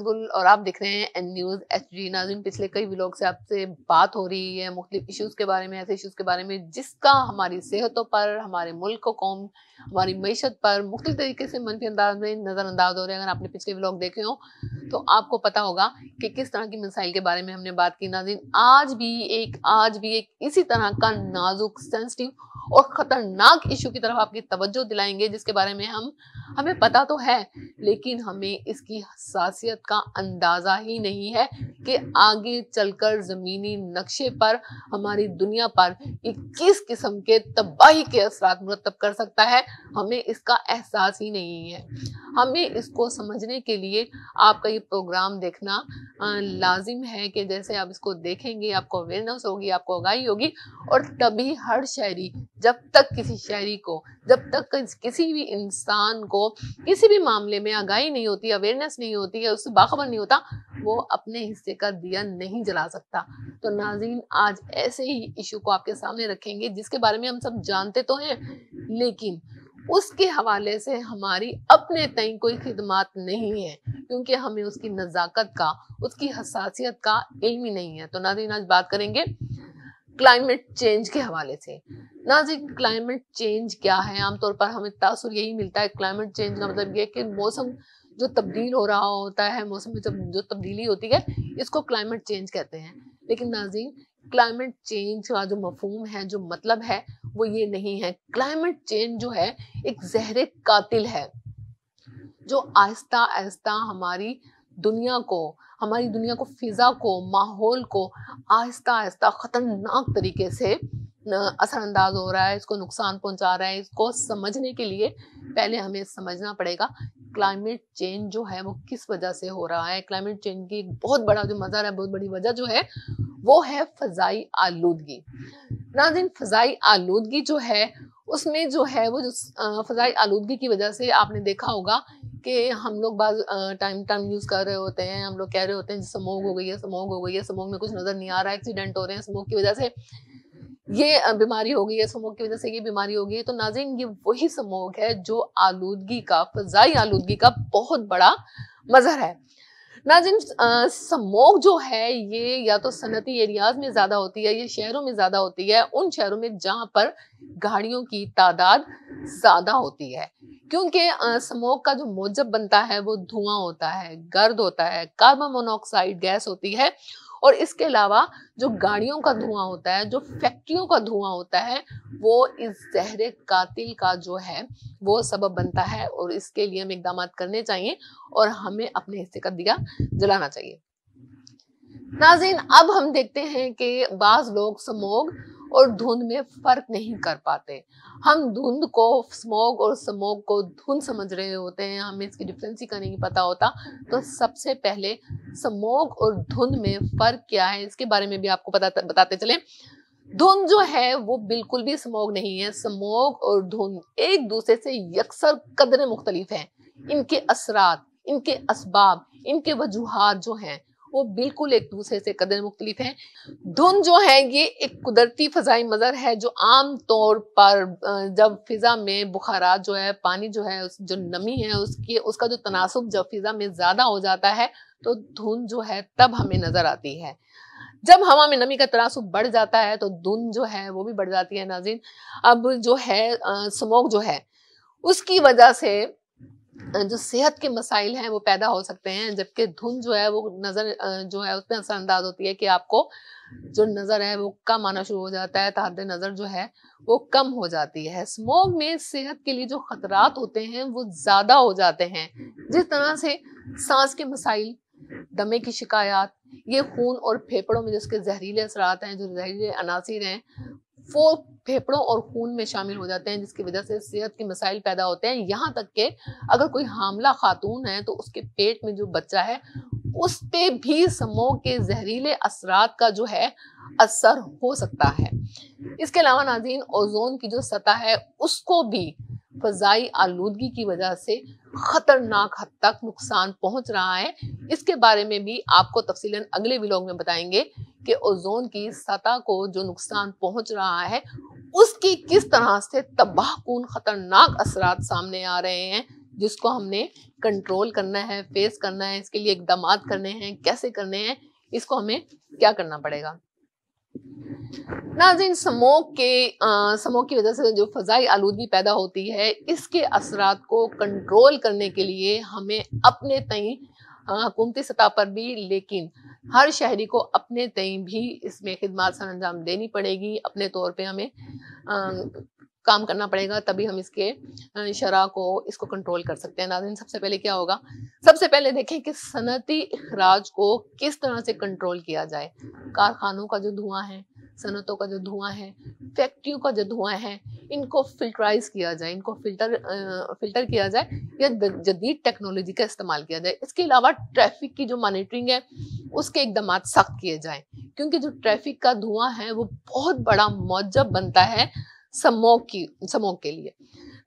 गुल और आप देख रहे हैं एन न्यूज एचडी। नाज़रीन, पिछले कई व्लॉग से आपसे बात हो रही है मुख्तलिफ इश्यूज के बारे में, ऐसे इश्यूज के बारे में जिसका हमारी सेहतों पर, हमारे मुल्क कौम, हमारी मीशत पर मुख्तलिफ तरीके से मनफी अंदाज में नज़रअंदाज हो रहे हैं। अगर आपने पिछले व्लॉग देखे हो तो आपको पता होगा कि किस तरह की मिसाइल के बारे में हमने बात की। नाज़रीन, आज भी एक इसी तरह का नाजुक, सेंसिटिव और खतरनाक इशू की तरफ आपकी तवज्जो दिलाएंगे, जिसके बारे में हमें पता तो है, लेकिन हमें इसकी हसासियत का अंदाजा ही नहीं है कि आगे चलकर जमीनी नक्शे पर, हमारी दुनिया पर ये किस किस्म के तबाही के असरात मुरतब कर सकता है। हमें इसका एहसास ही नहीं है। हमें इसको समझने के लिए आपका ये प्रोग्राम देखना लाजिम है कि जैसे आप इसको देखेंगे आपको अवेयरनेस होगी, आपको आगाही होगी, और तभी हर शहरी, जब तक किसी भी इंसान को किसी भी मामले में आगाही नहीं होती, अवेयरनेस नहीं होती है, उससे बाखबर नहीं होता, वो अपने हिस्से का दिया नहीं जला सकता। तो नाज़रीन, आज ऐसे ही इशू को आपके सामने रखेंगे जिसके बारे में हम सब जानते तो हैं, लेकिन उसके हवाले से हमारी अपने तय कोई खिदमात नहीं है, क्योंकि हमें उसकी नज़ाकत का, उसकी हसासियत का इल्म ही नहीं है। तो नाज़रीन, आज बात करेंगे क्लाइमेट चेंज के हवाले से। नाज़रीन, क्लाइमेट चेंज क्या है? आमतौर पर हमें तासुर यही मिलता है क्लाइमेट चेंज का मतलब ये कि मौसम जो तब्दील हो रहा होता है, मौसम में जब जो तब्दीली होती है, इसको क्लाइमेट चेंज कहते हैं। लेकिन नाज़रीन, क्लाइमेट चेंज का जो मफहूम है, जो मतलब है, वो ये नहीं है। क्लाइमेट चेंज जो है एक जहरे कातिल है, जो आहिस्ता आहिस्ता हमारी दुनिया को, फिजा को, माहौल को आहिस्ता आहिस्ता खतरनाक तरीके से असरअंदाज हो रहा है, इसको नुकसान पहुंचा रहा है। इसको समझने के लिए पहले हमें समझना पड़ेगा क्लाइमेट चेंज जो है वो किस वजह से हो रहा है। क्लाइमेट चेंज की एक बहुत बड़ा जो मज़र है, बहुत बड़ी वजह जो है वो है फजाई आलूदगी। नाज़रीन, फजाई आलूदगी जो है उसमें जो है वो फजाई आलूदगी की वजह से आपने देखा होगा कि हम लोग बाज टाइम यूज कर रहे होते हैं, हम लोग कह रहे होते हैं स्मोग हो गई है, स्मोग में कुछ नजर नहीं आ रहा है, एक्सीडेंट हो रहे हैं, स्मोग की वजह से ये बीमारी हो गई है, स्मोग की वजह से ये बीमारी हो गई है। तो नाज़रीन, ये वही स्मोग है जो आलूदगी का, फजाई आलूदगी का बहुत बड़ा मजहर है। नाज़रीन, स्मोग जो है ये या तो सनती एरियाज में ज्यादा होती है, ये शहरों में ज्यादा होती है, उन शहरों में जहां पर गाड़ियों की तादाद ज्यादा होती है, क्योंकि स्मोग का जो मौजब बनता है वो धुआं होता है, गर्द होता है, कार्बन मोनोऑक्साइड गैस होती है, और इसके अलावा जो गाड़ियों का धुआं होता है, जो फैक्ट्रियों का धुआं होता है, वो इस जहरे कातिल का जो है वो सबब बनता है, और इसके लिए हमें इकदाम करने चाहिए और हमें अपने हिस्से का दिया जलाना चाहिए। नाज़रीन, अब हम देखते हैं कि बाज लोग स्मोग और धुंध में फर्क नहीं कर पाते। हम धुंध को, स्मोग और स्मोग को धुंध समझ रहे होते हैं, हमें इसकी डिफरेंस ही का नहीं पता होता। तो सबसे पहले स्मोग और धुंध में फर्क क्या है इसके बारे में भी आपको बताते चले। धुंध जो है वो बिल्कुल भी स्मोग नहीं है। स्मोग और धुंध एक दूसरे से यकसर कदरे मुख्तलिफ हैं। इनके असरात, इनके असबाब, इनके वजूहात जो हैं वो बिल्कुल एक दूसरे से कदर मुख्तलिफ हैं। धुंध जो है ये एक कुदरती फजाई मजर है, जो आम तौर पर जब फिजा में बुखारात जो है, पानी जो है, जो नमी है उसका जो तनासुब जब फिजा में ज्यादा हो जाता है तो धुंध जो है तब हमें नजर आती है। जब हवा में नमी का तनासुब बढ़ जाता है तो धुंध जो है वो भी बढ़ जाती है। नाज़रीन, अब जो है स्मोग जो है उसकी वजह से जो सेहत के मसाइल हैं वो पैदा हो सकते हैं, जबकि धुंध जो है वो नजर जो है उसमें असरअंदाज होती है कि आपको जो नजर है वो कम आना शुरू हो जाता है, तहद्द नजर जो है वो कम हो जाती है। स्मोग में सेहत के लिए जो खतरात होते हैं वो ज्यादा हो जाते हैं, जिस तरह से सांस के मसाइल, दमे की शिकायत, ये खून और फेफड़ों में जिसके जहरीले असरात हैं, जो जहरीले अनासिर हैं वो फेफड़ों और खून में शामिल हो जाते हैं, जिसकी वजह से सेहत के मसाइल पैदा होते हैं। यहाँ तक कि अगर कोई हामला खातून है तो उसके पेट में जो बच्चा है उस पे भी स्मोग के जहरीले असरात का जो है असर हो सकता है। इसके अलावा नाज़रीन, ओजोन की जो सतह है उसको भी फजाई आलूदगी की वजह से खतरनाक हद तक नुकसान पहुंच रहा है। इसके बारे में भी आपको तफसीलन अगले व्लॉग में बताएंगे कि ओजोन की सतह को जो नुकसान पहुंच रहा है उसकी किस तरह से तबाहकुन खतरनाक असरात सामने आ रहे हैं, जिसको हमने कंट्रोल करना है, फेस करना है, इसके लिए इकदामात करने हैं, कैसे करने हैं, इसको हमें क्या करना पड़ेगा। नाज़रीन, स्मोक की वजह से जो फ़ज़ाई आलूदगी पैदा होती है, इसके असरात को कंट्रोल करने के लिए हमें अपने तय हुकूमती सतह पर भी, लेकिन हर शहरी को अपने तय भी इसमें खिदमत सर अंजाम देनी पड़ेगी। अपने तौर पे हमें काम करना पड़ेगा, तभी हम इसके शरह को इसको कंट्रोल कर सकते हैं। नाज़रीन, सबसे पहले क्या होगा, सबसे पहले देखें कि सनती इखराज को किस तरह से कंट्रोल किया जाए। कारखानों का जो धुआं है, सनतों का जो धुआं है, फैक्ट्रियों का जो धुआं है, इनको फिल्टराइज किया जाए, इनको फिल्टर किया जाए या जदीद टेक्नोलॉजी का इस्तेमाल किया जाए। इसके अलावा ट्रैफिक की जो मॉनिटरिंग है उसके इकदाम सख्त किए जाएं, क्योंकि जो ट्रैफिक का धुआं है वो बहुत बड़ा मौजब बनता है स्मोक के लिए।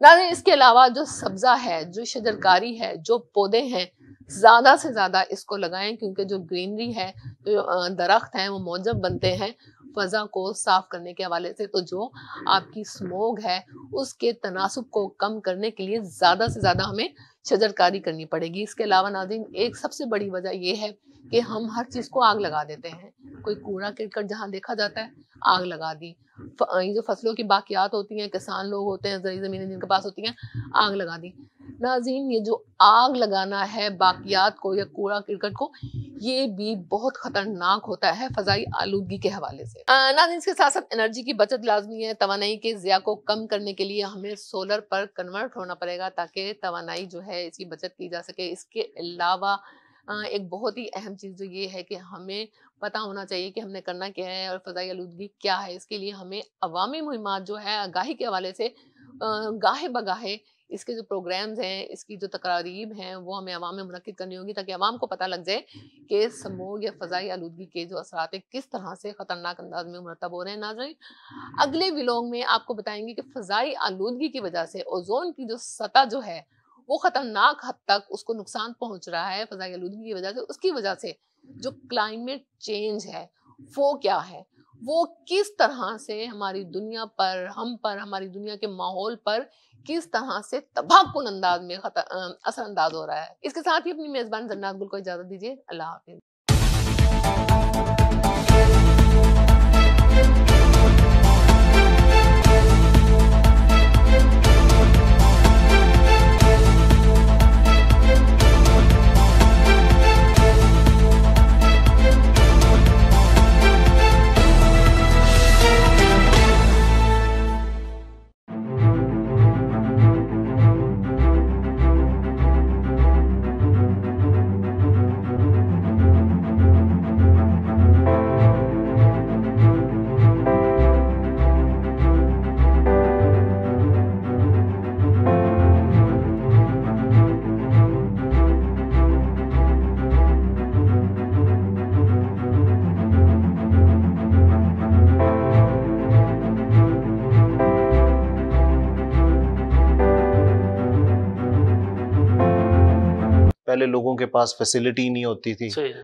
नाज़रीन, इसके अलावा जो सब्जा है, जो शजरकारी है, जो पौधे हैं, ज़्यादा से ज़्यादा इसको लगाएं, क्योंकि जो ग्रीनरी है, जो दरख्त हैं, वो मौजब बनते हैं फ़ज़ा को साफ करने के हवाले से। तो जो आपकी स्मोक है उसके तनासुब को कम करने के लिए ज़्यादा से ज़्यादा हमें शजरकारी करनी पड़ेगी। इसके अलावा नाज़रीन, एक सबसे बड़ी वजह यह है कि हम हर चीज़ को आग लगा देते हैं। कोई कूड़ा करकट जहाँ देखा जाता है आग लगा दी, ये जो फसलों की बाकियात होती हैं, किसान लोग होते हैं, ज़री ज़मीनें जिनके पास होती हैं, आग लगा दी। नाज़रीन, ये जो आग लगाना है बाकियात को या कूड़ा करकट को, ये भी बहुत खतरनाक होता है फ़ज़ाई आलूदगी के हवाले से। नाज़रीन, इसके साथ साथ एनर्जी की बचत लाजमी है। तवानाई के ज़िया को कम करने के लिए हमें सोलर पर कन्वर्ट होना पड़ेगा, ताकि तवानाई जो है इसकी बचत की जा सके। इसके अलावा एक बहुत ही अहम चीज़ जो ये है कि हमें पता होना चाहिए कि हमने करना क्या है और फ़ज़ाई आलूदगी क्या है। इसके लिए हमें अवामी मुहिमात जो है आगाही के हवाले से गाहे बगाहे इसके जो प्रोग्राम्स हैं, इसकी जो तकारीब हैं, वो हमें अवाम में मुनक्किद करनी होगी, ताकि अवाम को पता लग जाए कि स्मोक या फ़ज़ाई आलूदगी के जो असरात हैं किस तरह से ख़तरनाक अंदाज में मुरतब हो रहे हैं। नाज़रीन, अगले व्लॉग में आपको बताएंगे कि फ़ज़ाई आलूदगी की वजह से ओजोन की जो सतह जो है वो खतरनाक हद तक उसको नुकसान पहुंच रहा है फ़ज़ाई आलूदगी की वजह से। उसकी वजह से जो क्लाइमेट चेंज है वो क्या है, वो किस तरह से हमारी दुनिया पर, हम पर, हमारी दुनिया के माहौल पर किस तरह से तबाहकुन अंदाज में असरअंदाज हो रहा है। इसके साथ ही अपनी मेज़बान जन्नत गुल को इजाज़त दीजिए। अल्लाह हाफ़िज़। पहले लोगों के पास फैसिलिटी नहीं होती थी,